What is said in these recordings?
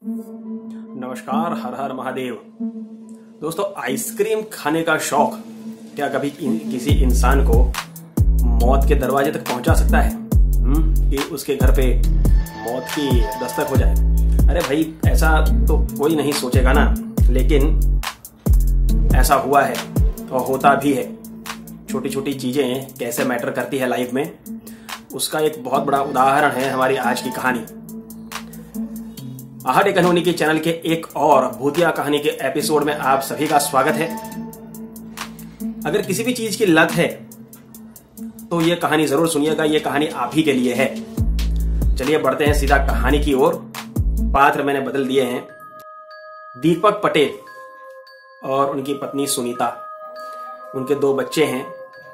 नमस्कार, हर हर महादेव। दोस्तों, आइसक्रीम खाने का शौक क्या कभी किसी इंसान को मौत के दरवाजे तक पहुंचा सकता है? कि उसके घर पे मौत की दस्तक हो जाए? अरे भाई, ऐसा तो कोई नहीं सोचेगा ना, लेकिन ऐसा हुआ है और होता भी है। छोटी छोटी चीजें कैसे मैटर करती है लाइफ में, उसका एक बहुत बड़ा उदाहरण है हमारी आज की कहानी। आहट एक अनहोनी के चैनल के एक और भूतिया कहानी के एपिसोड में आप सभी का स्वागत है। अगर किसी भी चीज की लत है तो ये कहानी जरूर सुनिएगा। ये कहानी आप ही के लिए है। चलिए बढ़ते हैं सीधा कहानी की ओर। पात्र मैंने बदल दिए हैं। दीपक पटेल और उनकी पत्नी सुनीता, उनके 2 बच्चे हैं।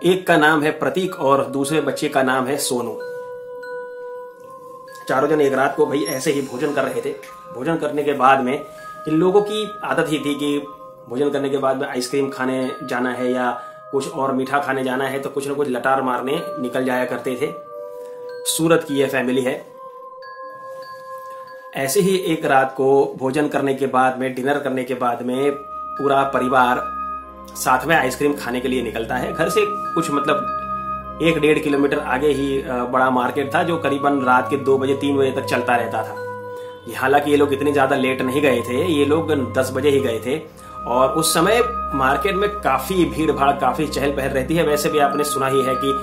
एक का नाम है प्रतीक और दूसरे बच्चे का नाम है सोनू। चारों जन एक रात को भाई ऐसे ही भोजन कर रहे थे। भोजन करने के बाद में इन लोगों की आदत ही थी कि भोजन करने के बाद में आइसक्रीम खाने जाना है या कुछ और मीठा खाने जाना है तो कुछ न कुछ लटार मारने निकल जाया करते थे। सूरत की यह फैमिली है। ऐसे ही एक रात को भोजन करने के बाद में, डिनर करने के बाद में पूरा परिवार साथ में आइसक्रीम खाने के लिए निकलता है। घर से कुछ 1-1.5 किलोमीटर आगे ही बड़ा मार्केट था जो करीबन रात के 2 बजे 3 बजे तक चलता रहता था। हालांकि ये लोग इतनी ज्यादा लेट नहीं गए थे, ये लोग 10 बजे ही गए थे। और उस समय मार्केट में काफी भीड़ भाड़, काफी चहल पहल रहती है। वैसे भी आपने सुना ही है कि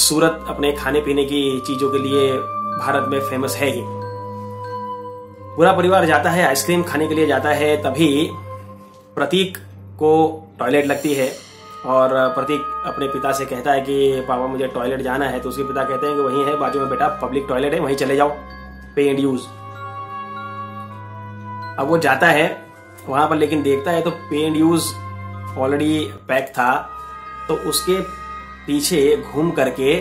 सूरत अपने खाने पीने की चीजों के लिए भारत में फेमस है ही। पूरा परिवार जाता है, आइसक्रीम खाने के लिए जाता है। तभी प्रतीक को टॉयलेट लगती है और प्रतीक अपने पिता से कहता है कि पापा मुझे टॉयलेट जाना है। तो उसके पिता कहते हैं कि वहीं है बाजू में बेटा, पब्लिक टॉयलेट है, वहीं चले जाओ, पे एंड यूज। अब वो जाता है वहां पर, लेकिन देखता है तो पे एंड यूज ऑलरेडी पैक था। तो उसके पीछे घूम करके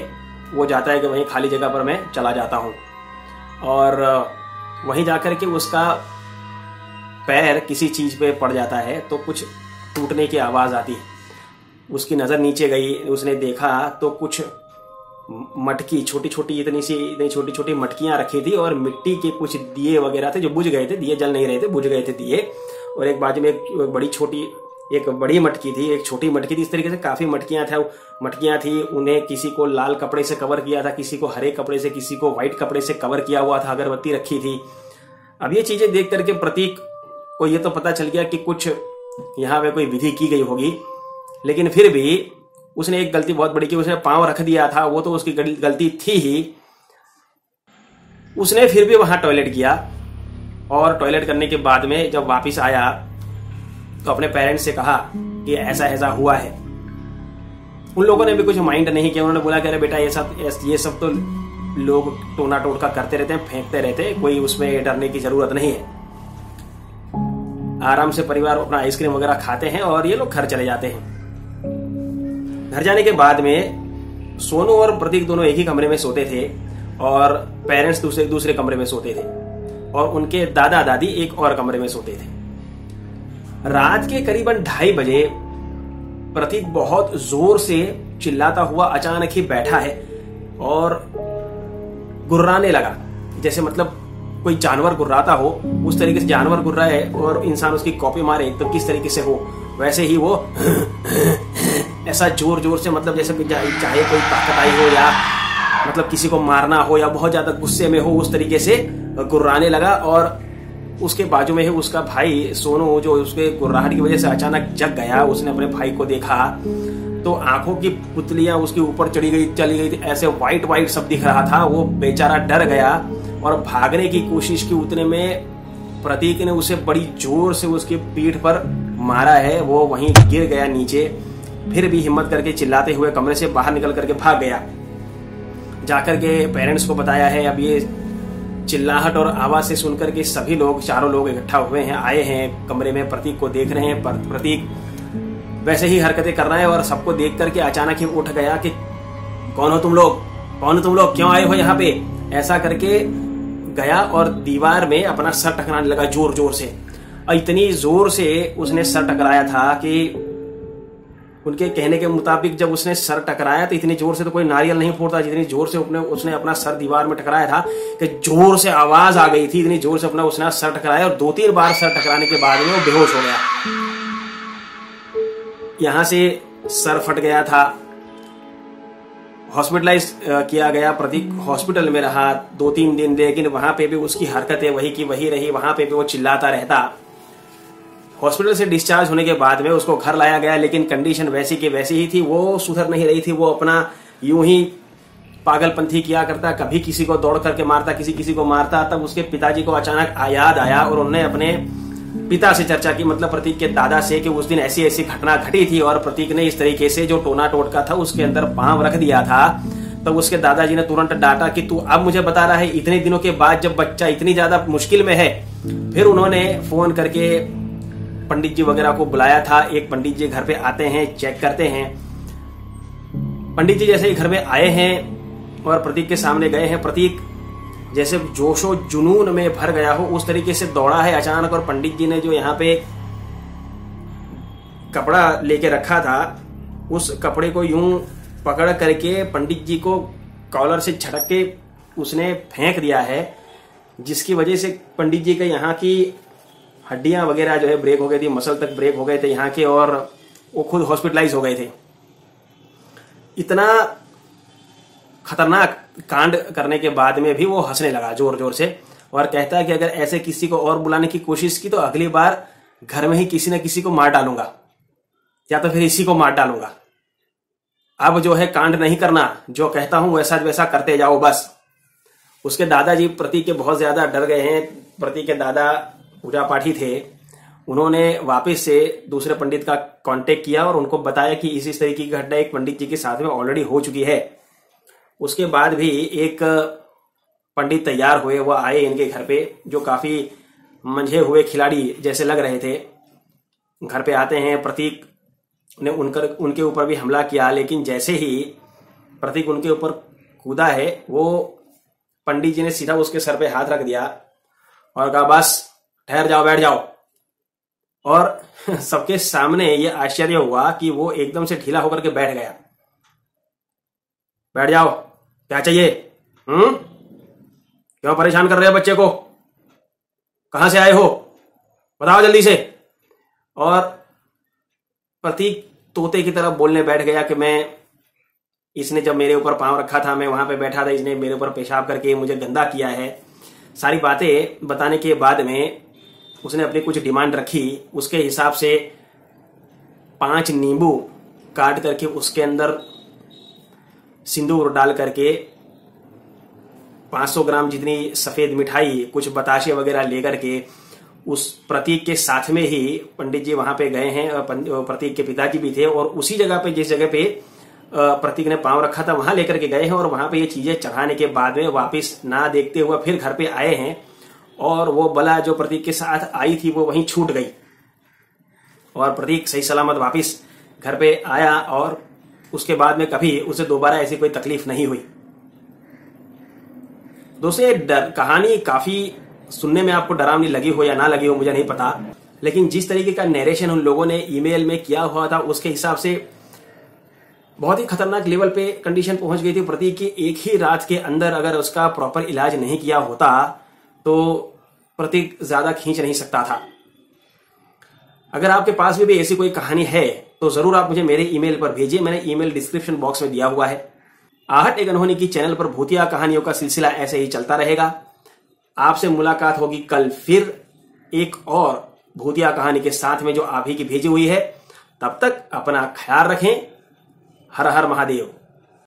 वो जाता है कि वहीं खाली जगह पर मैं चला जाता हूं। और वहीं जाकर के उसका पैर किसी चीज पे पड़ जाता है तो कुछ टूटने की आवाज आती है। उसकी नजर नीचे गई, उसने देखा तो कुछ मटकी, छोटी छोटी इतनी छोटी छोटी मटकियां रखी थी और मिट्टी के कुछ दिए वगैरह थे जो बुझ गए थे। दिए जल नहीं रहे थे, बुझ गए थे दिए। और एक बाजू में एक बड़ी मटकी थी, एक छोटी मटकी थी। इस तरीके से काफी मटकियां थी। उन्हें किसी को लाल कपड़े से कवर किया था, किसी को हरे कपड़े से, किसी को व्हाइट कपड़े से कवर किया हुआ था। अगरबत्ती रखी थी। अब ये चीजें देख करके प्रतीक को ये तो पता चल गया कि कुछ यहाँ पे कोई विधि की गई होगी, लेकिन फिर भी उसने एक गलती बहुत बड़ी की। उसने पांव रख दिया था, वो तो उसकी गलती थी ही। उसने फिर भी वहां टॉयलेट किया और टॉयलेट करने के बाद में जब वापस आया तो अपने पेरेंट्स से कहा कि ऐसा ऐसा हुआ है। उन लोगों ने भी कुछ माइंड नहीं किया। उन्होंने बोला कि अरे बेटा, ये सब तो लोग टोना टोटका करते रहते हैं, फेंकते रहते हैं, कोई उसमें डरने की जरूरत नहीं है। आराम से परिवार अपना आइसक्रीम वगैरह खाते हैं और ये लोग घर चले जाते हैं। घर जाने के बाद में सोनू और प्रतीक दोनों एक ही कमरे में सोते थे और पेरेंट्स दूसरे कमरे में सोते थे और उनके दादा दादी एक और कमरे में सोते थे। रात के करीबन 2:30 बजे प्रतीक बहुत जोर से चिल्लाता हुआ अचानक ही बैठा है और गुर्राने लगा। जैसे कोई जानवर गुर्राता हो, उस तरीके से जानवर गुर्रा है और इंसान उसकी कॉपी मारे तो किस तरीके से हो, वैसे ही वो ऐसा जोर जोर से, जैसे चाहे कोई ताकत आई हो या किसी को मारना हो या बहुत ज्यादा गुस्से में हो, उस तरीके से गुर्राने लगा। और उसके बाजू में ही उसका भाई सोनू, जो उसके गुर्राहट की वजह से अचानक जग गया। उसने अपने भाई को देखा तो आंखों की पुतलियां उसके ऊपर चली गई थी। ऐसे व्हाइट सब दिख रहा था। वो बेचारा डर गया और भागने की कोशिश की। उतने में प्रतीक ने उसे बड़ी जोर से उसकी पीठ पर मारा है। वो वहीं गिर गया नीचे। फिर भी हिम्मत करके चिल्लाते हुए कमरे से बाहर निकल करके भाग गया। जाकर के पेरेंट्स को बताया है। अब ये चिल्लाहट और आवाज से सुनकर के सभी लोग, चारों लोग इकट्ठा हुए हैं, आए हैं कमरे में, प्रतीक को देख रहे हैं। प्रतीक वैसे ही हरकतें कर रहा है और सबको देख करके अचानक ही उठ गया कि कौन हो तुम लोग, क्यों आए हो यहाँ पे? ऐसा करके गया और दीवार में अपना सर टकराने लगा जोर जोर से। और इतनी जोर से उसने सर टकराया था कि उनके कहने के मुताबिक जब उसने सर टकराया तो इतनी जोर से तो कोई नारियल नहीं फोड़ता जितनी जोर से उसने अपना सर दीवार में टकराया था कि जोर से आवाज आ गई थी। इतनी जोर से उसने सर टकराया और 2-3 बार सर टकराने के बाद में वो बेहोश हो गया। यहां से सर फट गया था, हॉस्पिटलाइज किया गया। प्रतीक हॉस्पिटल में रहा 2-3 दिन, लेकिन वहां पे भी उसकी हरकतें वही की वही रही। वहां पे भी वो चिल्लाता रहता। हॉस्पिटल से डिस्चार्ज होने के बाद में उसको घर लाया गया, लेकिन कंडीशन वैसी की वैसी ही थी। वो सुधर नहीं रही थी। वो अपना यूं ही पागलपंथी किया करता, कभी किसी को दौड़ करके मारता, किसी को मारता। तब उसके पिताजी को अचानक याद आया और उन्होंने अपने पिता से चर्चा की, मतलब प्रतीक के दादा से, कि उस दिन ऐसी ऐसी घटना घटी थी और प्रतीक ने इस तरीके से जो टोना टोटका था उसके अंदर पांव रख दिया था। तब उसके दादाजी ने तुरंत डांटा कि तू अब मुझे बता रहा है इतने दिनों के बाद, जब बच्चा इतनी ज्यादा मुश्किल में है। फिर उन्होंने फोन करके पंडित जी वगैरह को बुलाया था। एक पंडित जी घर पे आते हैं, चेक करते हैं। पंडित जी जैसे ही घर में आए हैं और प्रतीक के सामने गए हैं, प्रतीक जैसे जोशो जुनून में भर गया हो उस तरीके से दौड़ा है अचानक। और पंडित जी ने जो यहाँ पे कपड़ा लेके रखा था उस कपड़े को यूं पकड़ करके पंडित जी को कॉलर से झटक के उसने फेंक दिया है, जिसकी वजह से पंडित जी के यहाँ की हड्डियां वगैरह जो है ब्रेक हो गई थी, मसल तक ब्रेक हो गए थे यहाँ के, और वो खुद हॉस्पिटलाइज हो गए थे। इतना खतरनाक कांड करने के बाद में भी वो हंसने लगा जोर जोर से और कहता है कि अगर ऐसे किसी को और बुलाने की कोशिश की तो अगली बार घर में ही किसी न किसी को मार डालूंगा या तो फिर इसी को मार डालूंगा। अब जो है कांड नहीं करना, जो कहता हूं वैसा वैसा करते जाओ बस। उसके दादाजी प्रतीक के बहुत ज्यादा डर गए हैं। प्रतीक के दादा पूजा पाठी थे। उन्होंने वापस से दूसरे पंडित का कांटेक्ट किया और उनको बताया कि इस तरीके की घटना एक पंडित जी के साथ में ऑलरेडी हो चुकी है। उसके बाद भी एक पंडित तैयार हुए, वो आए इनके घर पे, जो काफी मंझे हुए खिलाड़ी जैसे लग रहे थे। घर पे आते हैं, प्रतीक ने उनके ऊपर भी हमला किया, लेकिन जैसे ही प्रतीक उनके ऊपर कूदा है वो पंडित जी ने सीधा उसके सर पे हाथ रख दिया और कहा बस ठहर जाओ, बैठ जाओ। और सबके सामने ये आश्चर्य हुआ कि वो एकदम से ढीला होकर के बैठ गया। बैठ जाओ, क्या चाहिए? क्यों परेशान कर रहे हो बच्चे को? कहां से आए हो? बताओ जल्दी से। और प्रतीक तोते की तरह बोलने बैठ गया कि इसने जब मेरे ऊपर पांव रखा था, मैं वहां पे बैठा था, इसने मेरे ऊपर पेशाब करके मुझे गंदा किया है। सारी बातें बताने के बाद में उसने अपनी कुछ डिमांड रखी। उसके हिसाब से 5 नींबू काट करके उसके अंदर सिंदूर डाल करके 500 ग्राम जितनी सफेद मिठाई, कुछ बताशे वगैरह लेकर के उस प्रतीक के साथ में ही पंडित जी वहां पे गए हैं। और प्रतीक के पिताजी भी थे और उसी जगह पे, जिस जगह पे प्रतीक ने पांव रखा था, वहां लेकर के गए हैं। और वहां पे ये चीजें चढ़ाने के बाद में वापस ना देखते हुए फिर घर पे आए हैं और वो बला जो प्रतीक के साथ आई थी वो वहीं छूट गई और प्रतीक सही सलामत वापस घर पे आया। और उसके बाद में कभी उसे दोबारा ऐसी कोई तकलीफ नहीं हुई। दोस्तों, ये कहानी काफी सुनने में आपको डरावनी लगी हो या ना लगी हो मुझे नहीं पता, लेकिन जिस तरीके का नरेशन उन लोगों ने ईमेल में किया हुआ था उसके हिसाब से बहुत ही खतरनाक लेवल पे कंडीशन पहुंच गई थी प्रतीक की। एक ही रात के अंदर अगर उसका प्रॉपर इलाज नहीं किया होता तो प्रतीक ज्यादा खींच नहीं सकता था। अगर आपके पास भी ऐसी कोई कहानी है तो जरूर आप मुझे मेरे ईमेल पर भेजिए। मैंने ईमेल डिस्क्रिप्शन बॉक्स में दिया हुआ है। आहट एक अनहोनी की चैनल पर भूतिया कहानियों का सिलसिला ऐसे ही चलता रहेगा। आपसे मुलाकात होगी कल फिर एक और भूतिया कहानी के साथ में जो आप ही की भेजी हुई है। तब तक अपना ख्याल रखें। हर हर महादेव।